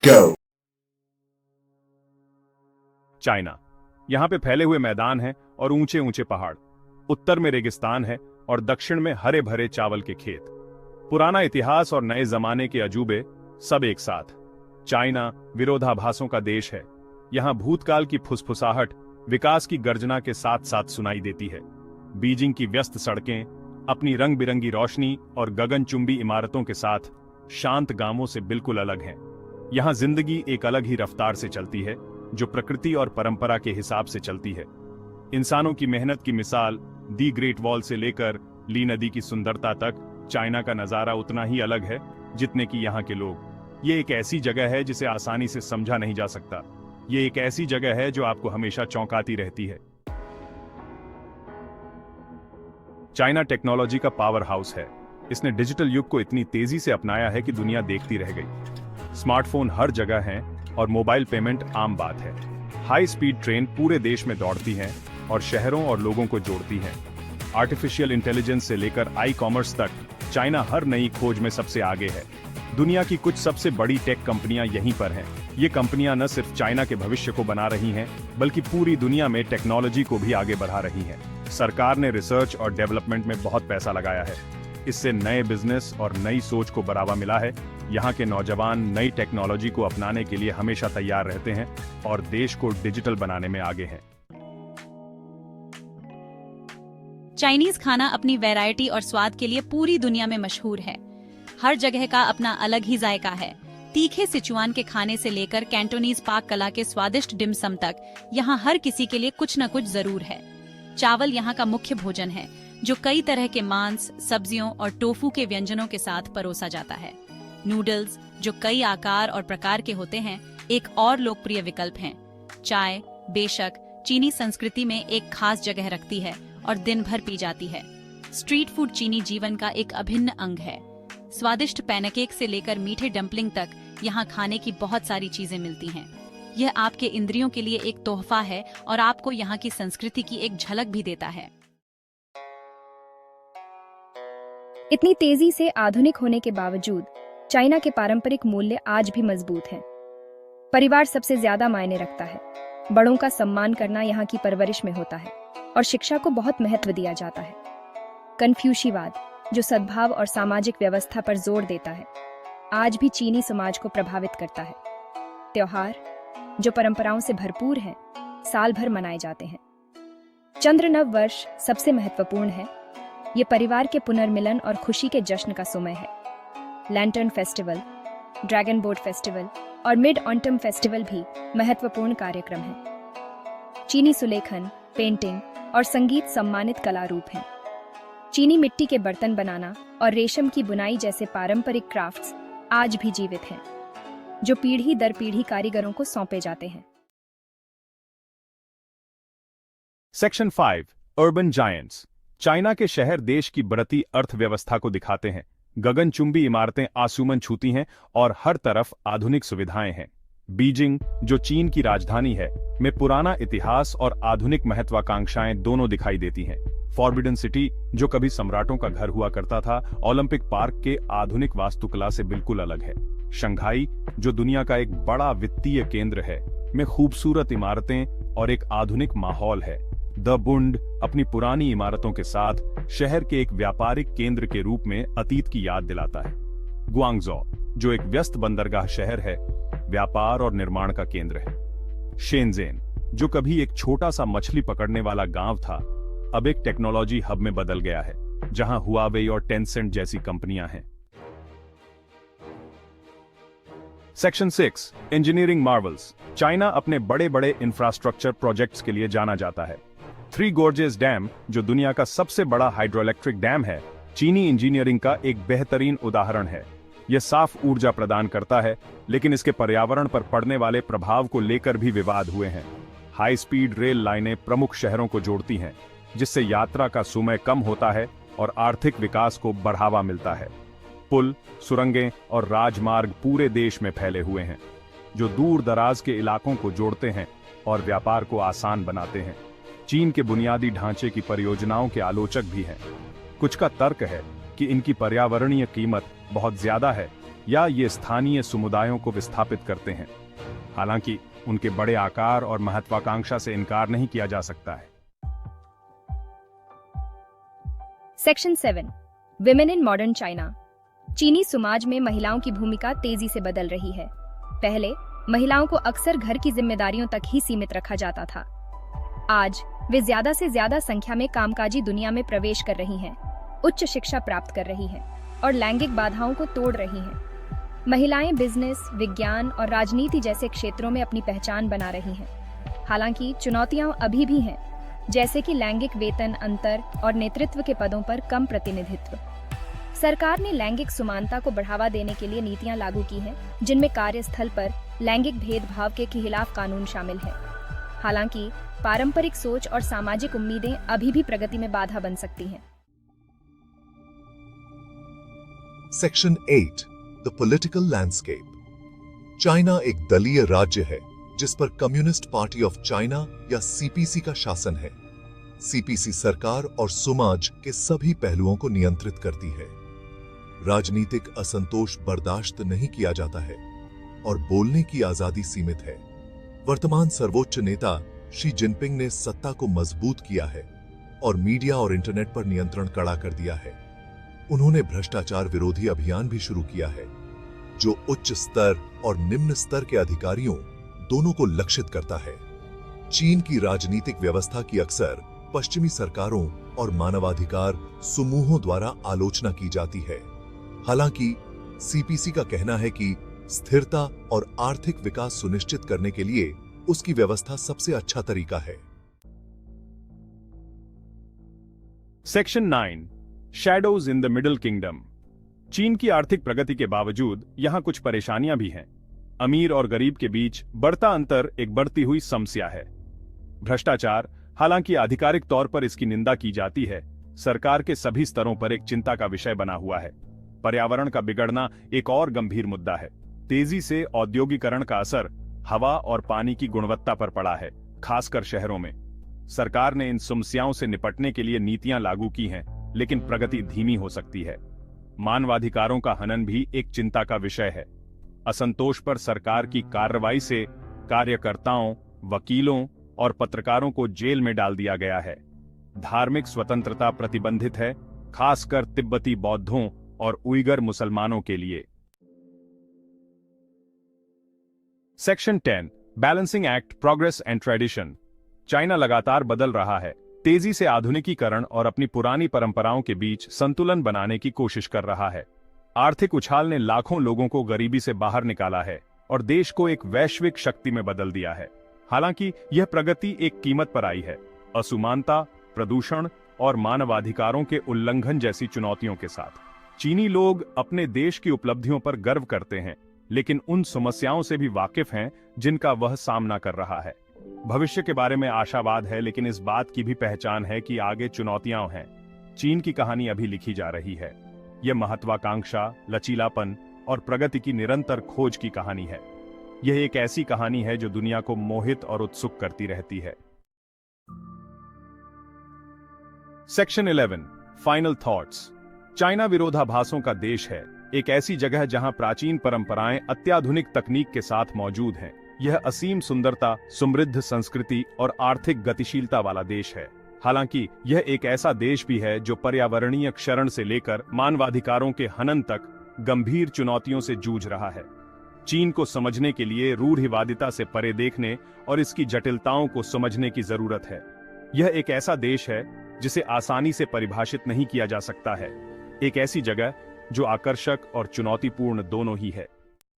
Go. China. यहाँ पे फैले हुए मैदान हैं और ऊंचे ऊंचे पहाड़। उत्तर में रेगिस्तान है और दक्षिण में हरे भरे चावल के खेत। पुराना इतिहास और नए जमाने के अजूबे सब एक साथ। चाइना विरोधाभासों का देश है। यहाँ भूतकाल की फुसफुसाहट विकास की गर्जना के साथ साथ सुनाई देती है। बीजिंग की व्यस्त सड़कें अपनी रंग बिरंगी रोशनी और गगनचुंबी इमारतों के साथ शांत गांवों से बिल्कुल अलग हैं। यहाँ जिंदगी एक अलग ही रफ्तार से चलती है, जो प्रकृति और परंपरा के हिसाब से चलती है। इंसानों की मेहनत की मिसाल दी ग्रेट वॉल से लेकर ली नदी की सुंदरता तक चाइना का नजारा उतना ही अलग है जितने कि यहाँ के लोग। ये एक ऐसी जगह है जिसे आसानी से समझा नहीं जा सकता। ये एक ऐसी जगह है जो आपको हमेशा चौंकाती रहती है। चाइना टेक्नोलॉजी का पावर हाउस है। इसने डिजिटल युग को इतनी तेजी से अपनाया है कि दुनिया देखती रह गई। स्मार्टफोन हर जगह हैं और मोबाइल पेमेंट आम बात है। हाई स्पीड ट्रेन पूरे देश में दौड़ती हैं और शहरों और लोगों को जोड़ती हैं। आर्टिफिशियल इंटेलिजेंस से लेकर ई कॉमर्स तक चाइना हर नई खोज में सबसे आगे है। दुनिया की कुछ सबसे बड़ी टेक कंपनियां यहीं पर हैं। ये कंपनियां न सिर्फ चाइना के भविष्य को बना रही हैं, बल्कि पूरी दुनिया में टेक्नोलॉजी को भी आगे बढ़ा रही हैं। सरकार ने रिसर्च और डेवलपमेंट में बहुत पैसा लगाया है। इससे नए बिजनेस और नई सोच को बढ़ावा मिला है। यहाँ के नौजवान नई टेक्नोलॉजी को अपनाने के लिए हमेशा तैयार रहते हैं और देश को डिजिटल बनाने में आगे हैं। चाइनीज खाना अपनी वैरायटी और स्वाद के लिए पूरी दुनिया में मशहूर है। हर जगह का अपना अलग ही जायका है। तीखे सिचुआन के खाने से लेकर कैंटोनीज पाक कला के स्वादिष्ट डिमसम तक यहाँ हर किसी के लिए कुछ न कुछ जरूर है। चावल यहाँ का मुख्य भोजन है, जो कई तरह के मांस, सब्जियों और टोफू के व्यंजनों के साथ परोसा जाता है। नूडल्स, जो कई आकार और प्रकार के होते हैं, एक और लोकप्रिय विकल्प हैं। चाय बेशक चीनी संस्कृति में एक खास जगह रखती है और दिन भर पी जाती है। स्ट्रीट फूड चीनी जीवन का एक अभिन्न अंग है। स्वादिष्ट पैनकेक से लेकर मीठे डंपलिंग तक यहाँ खाने की बहुत सारी चीजें मिलती हैं। यह आपके इंद्रियों के लिए एक तोहफा है और आपको यहाँ की संस्कृति की एक झलक भी देता है। इतनी तेजी से आधुनिक होने के बावजूद चाइना के पारंपरिक मूल्य आज भी मजबूत हैं। परिवार सबसे ज्यादा मायने रखता है। बड़ों का सम्मान करना यहाँ की परवरिश में होता है और शिक्षा को बहुत महत्व दिया जाता है। कन्फ्यूशीवाद, जो सद्भाव और सामाजिक व्यवस्था पर जोर देता है, आज भी चीनी समाज को प्रभावित करता है। त्योहार, जो परंपराओं से भरपूर हैं, साल भर मनाए जाते हैं। चंद्र नव वर्ष सबसे महत्वपूर्ण है। ये परिवार के पुनर्मिलन और खुशी के जश्न का समय है। Lantern festival, dragon boat festival और मिड ऑटम फेस्टिवल भी महत्वपूर्ण कार्यक्रम हैं। चीनी सुलेखन, पेंटिंग और संगीत सम्मानित कला रूप हैं। चीनी मिट्टी के बर्तन बनाना और रेशम की बुनाई जैसे पारंपरिक क्राफ्ट्स आज भी जीवित हैं, जो पीढ़ी दर पीढ़ी कारीगरों को सौंपे जाते हैं। Section 5 urban giants. चाइना के शहर देश की बढ़ती अर्थव्यवस्था को दिखाते हैं। गगनचुंबी इमारतें आसमान छूती हैं और हर तरफ आधुनिक सुविधाएं हैं। बीजिंग, जो चीन की राजधानी है, में पुराना इतिहास और आधुनिक महत्वाकांक्षाएं दोनों दिखाई देती हैं। फॉरबिडन सिटी, जो कभी सम्राटों का घर हुआ करता था, ओलंपिक पार्क के आधुनिक वास्तुकला से बिल्कुल अलग है। शंघाई, जो दुनिया का एक बड़ा वित्तीय केंद्र है, में खूबसूरत इमारतें और एक आधुनिक माहौल है। द बुंड अपनी पुरानी इमारतों के साथ शहर के एक व्यापारिक केंद्र के रूप में अतीत की याद दिलाता है। ग्वांगझो, जो एक व्यस्त बंदरगाह शहर है, व्यापार और निर्माण का केंद्र है। शेनज़ेन, जो कभी एक छोटा सा मछली पकड़ने वाला गांव था, अब एक टेक्नोलॉजी हब में बदल गया है, जहां हुआवेई और टेंसेंट जैसी कंपनियां हैं। Section 6 engineering Marvels. चाइना अपने बड़े बड़े इंफ्रास्ट्रक्चर प्रोजेक्ट्स के लिए जाना जाता है। थ्री गोर्जेस डैम, जो दुनिया का सबसे बड़ा हाइड्रोइलेक्ट्रिक डैम है, चीनी इंजीनियरिंग का एक बेहतरीन उदाहरण है। यह साफ ऊर्जा प्रदान करता है, लेकिन इसके पर्यावरण पर पड़ने वाले प्रभाव को लेकर भी विवाद हुए हैं। हाई स्पीड रेल लाइनें प्रमुख शहरों को जोड़ती हैं, जिससे यात्रा का समय कम होता है और आर्थिक विकास को बढ़ावा मिलता है। पुल, सुरंगें और राजमार्ग पूरे देश में फैले हुए हैं, जो दूर दराज के इलाकों को जोड़ते हैं और व्यापार को आसान बनाते हैं। चीन के बुनियादी ढांचे की परियोजनाओं के आलोचक भी हैं। कुछ का तर्क है कि इनकी पर्यावरणीय कीमत बहुत ज्यादा है या ये स्थानीय समुदायों को विस्थापित करते हैं। हालांकि उनके बड़े आकार और महत्वाकांक्षा से इनकार नहीं किया जा सकता है। Section 7 women in modern China. चीनी समाज में महिलाओं की भूमिका तेजी से बदल रही है। पहले महिलाओं को अक्सर घर की जिम्मेदारियों तक ही सीमित रखा जाता था। आज वे ज्यादा से ज्यादा संख्या में कामकाजी दुनिया में प्रवेश कर रही हैं, उच्च शिक्षा प्राप्त कर रही हैं और लैंगिक बाधाओं को तोड़ रही हैं। महिलाएं बिजनेस, विज्ञान और राजनीति जैसे क्षेत्रों में अपनी पहचान बना रही हैं। हालांकि चुनौतियां अभी भी हैं, जैसे कि लैंगिक वेतन अंतर और नेतृत्व के पदों पर कम प्रतिनिधित्व। सरकार ने लैंगिक समानता को बढ़ावा देने के लिए नीतियां लागू की हैं, जिनमें कार्यस्थल पर लैंगिक भेदभाव के खिलाफ कानून शामिल है। हालांकि पारंपरिक सोच और सामाजिक उम्मीदें अभी भी प्रगति में बाधा बन सकती हैं। Section 8 the political landscape. China एक दलीय राज्य है जिस पर कम्युनिस्ट पार्टी ऑफ चाइना या सीपीसी का शासन है। सीपीसी सरकार और समाज के सभी पहलुओं को नियंत्रित करती है। राजनीतिक असंतोष बर्दाश्त नहीं किया जाता है और बोलने की आजादी सीमित है। वर्तमान सर्वोच्च नेता शी जिनपिंग ने सत्ता को मजबूत किया है और मीडिया और इंटरनेट पर नियंत्रण कड़ा कर दिया है। उन्होंने भ्रष्टाचार विरोधी अभियान भी शुरू किया है, जो उच्च स्तर और निम्न स्तर के अधिकारियों दोनों को लक्षित करता है। चीन की राजनीतिक व्यवस्था की अक्सर पश्चिमी सरकारों और मानवाधिकार समूहों द्वारा आलोचना की जाती है। हालांकि सीपीसी का कहना है कि स्थिरता और आर्थिक विकास सुनिश्चित करने के लिए उसकी व्यवस्था सबसे अच्छा तरीका है। Section 9 shadows in the middle kingdom. चीन की आर्थिक प्रगति के बावजूद यहां कुछ परेशानियां भी हैं। अमीर और गरीब के बीच बढ़ता अंतर एक बढ़ती हुई समस्या है। भ्रष्टाचार, हालांकि आधिकारिक तौर पर इसकी निंदा की जाती है, सरकार के सभी स्तरों पर एक चिंता का विषय बना हुआ है। पर्यावरण का बिगड़ना एक और गंभीर मुद्दा है। तेजी से औद्योगिकरण का असर हवा और पानी की गुणवत्ता पर पड़ा है, खासकर शहरों में। सरकार ने इन समस्याओं से निपटने के लिए नीतियां लागू की हैं, लेकिन प्रगति धीमी हो सकती है। मानवाधिकारों का हनन भी एक चिंता का विषय है। असंतोष पर सरकार की कार्रवाई से कार्यकर्ताओं, वकीलों और पत्रकारों को जेल में डाल दिया गया है। धार्मिक स्वतंत्रता प्रतिबंधित है, खासकर तिब्बती बौद्धों और उइगर मुसलमानों के लिए। Section 10 balancing act progress and tradition. China लगातार बदल रहा है, तेजी से आधुनिकीकरण और अपनी पुरानी परंपराओं के बीच संतुलन बनाने की कोशिश कर रहा है। आर्थिक उछाल ने लाखों लोगों को गरीबी से बाहर निकाला है और देश को एक वैश्विक शक्ति में बदल दिया है। हालांकि यह प्रगति एक कीमत पर आई है, असमानता, प्रदूषण और मानवाधिकारों के उल्लंघन जैसी चुनौतियों के साथ। चीनी लोग अपने देश की उपलब्धियों पर गर्व करते हैं, लेकिन उन समस्याओं से भी वाकिफ हैं जिनका वह सामना कर रहा है। भविष्य के बारे में आशावाद है, लेकिन इस बात की भी पहचान है कि आगे चुनौतियां हैं। चीन की कहानी अभी लिखी जा रही है। यह महत्वाकांक्षा, लचीलापन और प्रगति की निरंतर खोज की कहानी है। यह एक ऐसी कहानी है जो दुनिया को मोहित और उत्सुक करती रहती है। Section 11 final thoughts. चाइना विरोधाभासों का देश है, एक ऐसी जगह जहां प्राचीन परंपराएं अत्याधुनिक तकनीक के साथ मौजूद हैं। यह असीम सुंदरता, समृद्ध संस्कृति और आर्थिक गतिशीलता वाला देश है। हालांकि यह एक ऐसा देश भी है जो पर्यावरणीय क्षरण से लेकर मानवाधिकारों के हनन तक गंभीर चुनौतियों से जूझ रहा है। चीन को समझने के लिए रूढ़िवादिता से परे देखने और इसकी जटिलताओं को समझने की जरूरत है। यह एक ऐसा देश है जिसे आसानी से परिभाषित नहीं किया जा सकता है, एक ऐसी जगह जो आकर्षक और चुनौतीपूर्ण दोनों ही है।